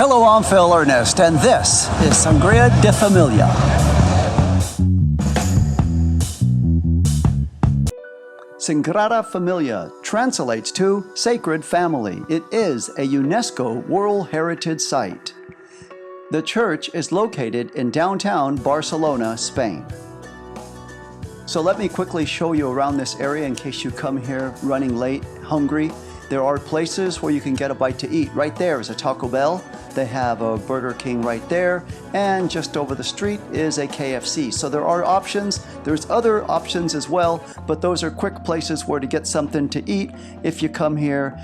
Hello, I'm Phil Ernest, and this is Sagrada Famila. Sagrada Famila translates to Sacred Family. It is a UNESCO World Heritage Site. The church is located in downtown Barcelona, Spain. So let me quickly show you around this area in case you come here running late, hungry. There are places where you can get a bite to eat. Right there is a Taco Bell. They have a Burger King right there. And just over the street is a KFC. So there are options. There's other options as well, but those are quick places where to get something to eat if you come here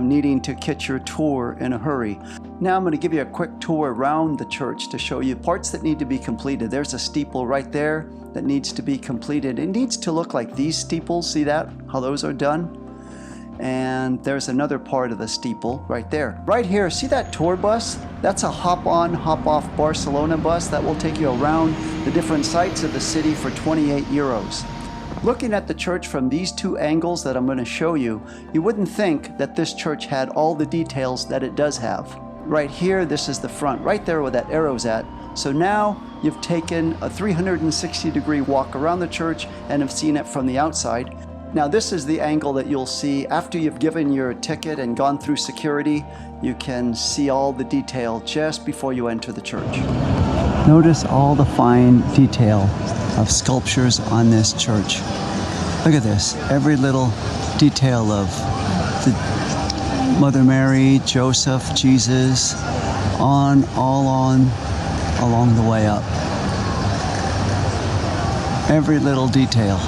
needing to catch your tour in a hurry. Now I'm going to give you a quick tour around the church to show you parts that need to be completed. There's a steeple right there that needs to be completed. It needs to look like these steeples. See that? How those are done? And there's another part of the steeple right there. Right here, see that tour bus? That's a hop-on, hop-off Barcelona bus that will take you around the different sites of the city for 28 euros. Looking at the church from these two angles that I'm going to show you, you wouldn't think that this church had all the details that it does have. Right here, this is the front, right there where that arrow's at. So now you've taken a 360-degree walk around the church and have seen it from the outside. Now this is the angle that you'll see after you've given your ticket and gone through security. You can see all the detail just before you enter the church. Notice all the fine detail of sculptures on this church. Look at this, every little detail of the Mother Mary, Joseph, Jesus, all along the way up. Every little detail.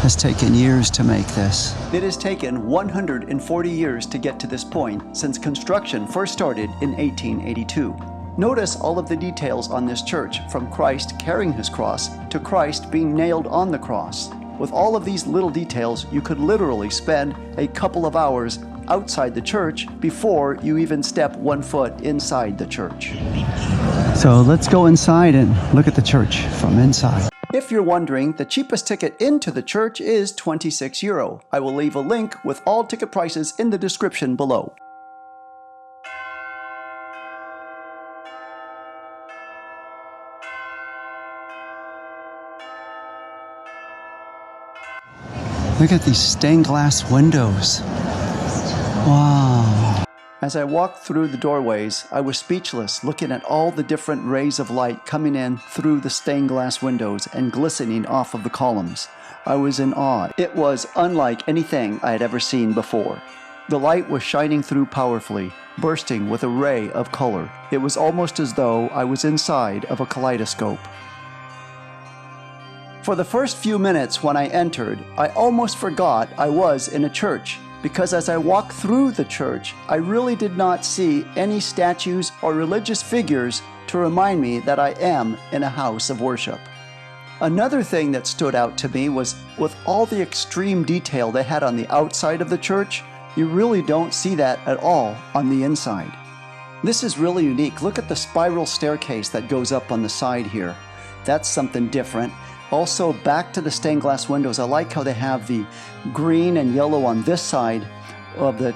Has taken years to make this. It has taken 140 years to get to this point since construction first started in 1882. Notice all of the details on this church, from Christ carrying his cross to Christ being nailed on the cross. With all of these little details, you could literally spend a couple of hours outside the church before you even step 1 foot inside the church. So let's go inside and look at the church from inside. If you're wondering, the cheapest ticket into the church is 26 euro. I will leave a link with all ticket prices in the description below. Look at these stained glass windows. Wow. As I walked through the doorways, I was speechless, looking at all the different rays of light coming in through the stained glass windows and glistening off of the columns. I was in awe. It was unlike anything I had ever seen before. The light was shining through powerfully, bursting with a ray of color. It was almost as though I was inside of a kaleidoscope. For the first few minutes when I entered, I almost forgot I was in a church. Because as I walked through the church, I really did not see any statues or religious figures to remind me that I am in a house of worship. Another thing that stood out to me was with all the extreme detail they had on the outside of the church, you really don't see that at all on the inside. This is really unique. Look at the spiral staircase that goes up on the side here. That's something different. Also, back to the stained glass windows, I like how they have the green and yellow on this side of the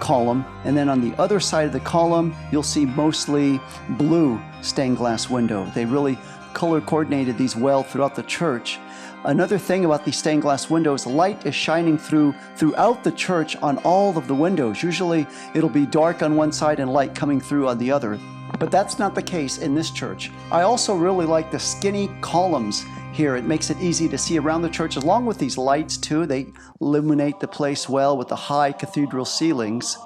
column, and then on the other side of the column, you'll see mostly blue stained glass window. They really color coordinated these well throughout the church. Another thing about these stained glass windows, light is shining throughout the church on all of the windows. Usually, it'll be dark on one side and light coming through on the other. But that's not the case in this church. I also really like the skinny columns here. It makes it easy to see around the church, along with these lights too. They illuminate the place well with the high cathedral ceilings.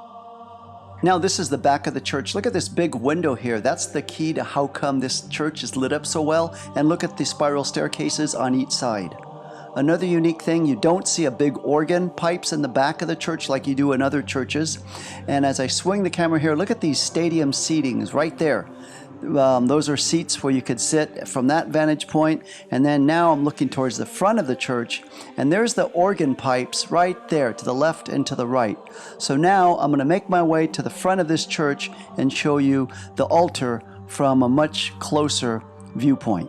Now this is the back of the church. Look at this big window here. That's the key to how come this church is lit up so well. And look at the spiral staircases on each side. Another unique thing, you don't see a big organ pipes in the back of the church like you do in other churches. And as I swing the camera here, look at these stadium seatings right there. Those are seats where you could sit from that vantage point. And then now I'm looking towards the front of the church, and there's the organ pipes right there to the left and to the right. So now I'm going to make my way to the front of this church and show you the altar from a much closer viewpoint.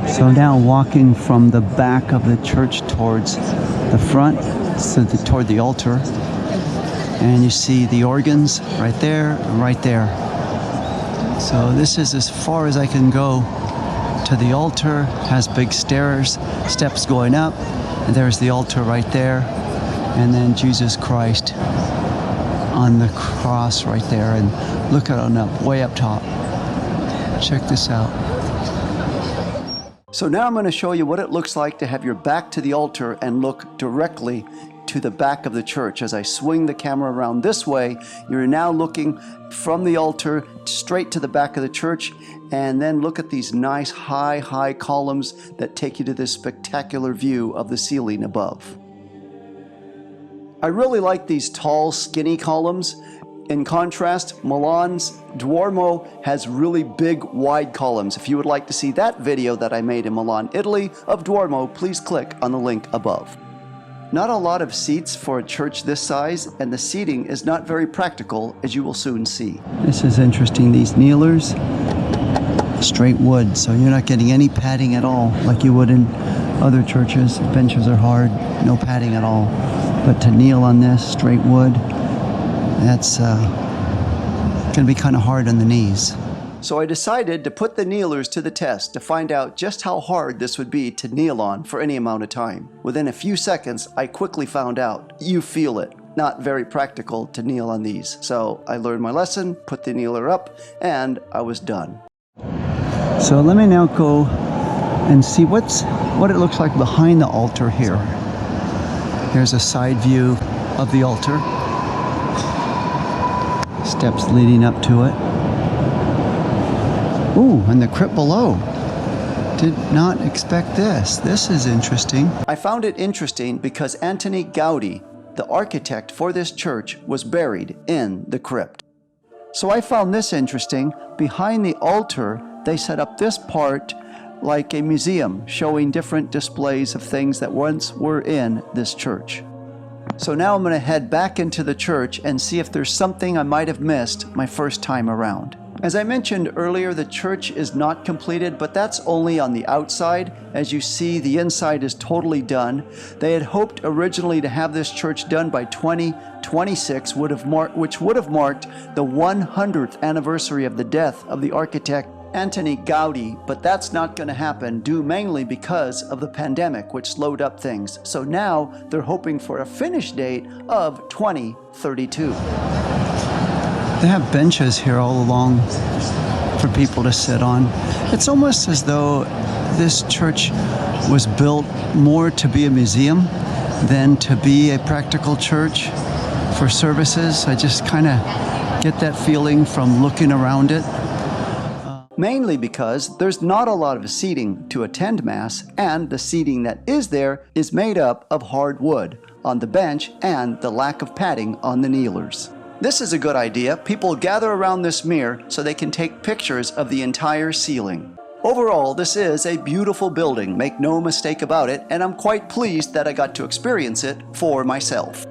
So now walking from the back of the church towards the front, so toward the altar. And you see the organs right there and right there. So this is as far as I can go to the altar. Has big steps going up. And there's the altar right there. And then Jesus Christ on the cross right there. And look at it up, way up top. Check this out. So now I'm going to show you what it looks like to have your back to the altar and look directly to the back of the church. As I swing the camera around this way, you're now looking from the altar straight to the back of the church, and then look at these nice high columns that take you to this spectacular view of the ceiling above. I really like these tall, skinny columns. In contrast, Milan's Duomo has really big, wide columns. If you would like to see that video that I made in Milan, Italy of Duomo, please click on the link above. Not a lot of seats for a church this size, and the seating is not very practical, as you will soon see. This is interesting, these kneelers, straight wood, so you're not getting any padding at all, like you would in other churches. Benches are hard, no padding at all. But to kneel on this, straight wood, that's going to be kind of hard on the knees. So I decided to put the kneelers to the test to find out just how hard this would be to kneel on for any amount of time. Within a few seconds, I quickly found out. You feel it. Not very practical to kneel on these. So I learned my lesson, put the kneeler up, and I was done. So let me now go and see what it looks like behind the altar here. Here's a side view of the altar. Steps leading up to it. Ooh, and the crypt below. Did not expect this. This is interesting. I found it interesting because Antoni Gaudi, the architect for this church, was buried in the crypt. So I found this interesting. Behind the altar, they set up this part like a museum, showing different displays of things that once were in this church. So now I'm going to head back into the church and see if there's something I might have missed my first time around. As I mentioned earlier, the church is not completed, but that's only on the outside. As you see, the inside is totally done. They had hoped originally to have this church done by 2026, which would have marked the 100th anniversary of the death of the architect Antoni Gaudi, but that's not going to happen, due mainly because of the pandemic, which slowed up things. So now they're hoping for a finish date of 2032. They have benches here all along for people to sit on. It's almost as though this church was built more to be a museum than to be a practical church for services. I just kind of get that feeling from looking around it. Mainly because there's not a lot of seating to attend Mass, and the seating that is there is made up of hard wood on the bench and the lack of padding on the kneelers. This is a good idea. People gather around this mirror so they can take pictures of the entire ceiling. Overall, this is a beautiful building, make no mistake about it, and I'm quite pleased that I got to experience it for myself.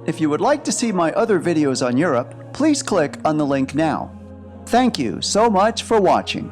If you would like to see my other videos on Europe, please click on the link now. Thank you so much for watching.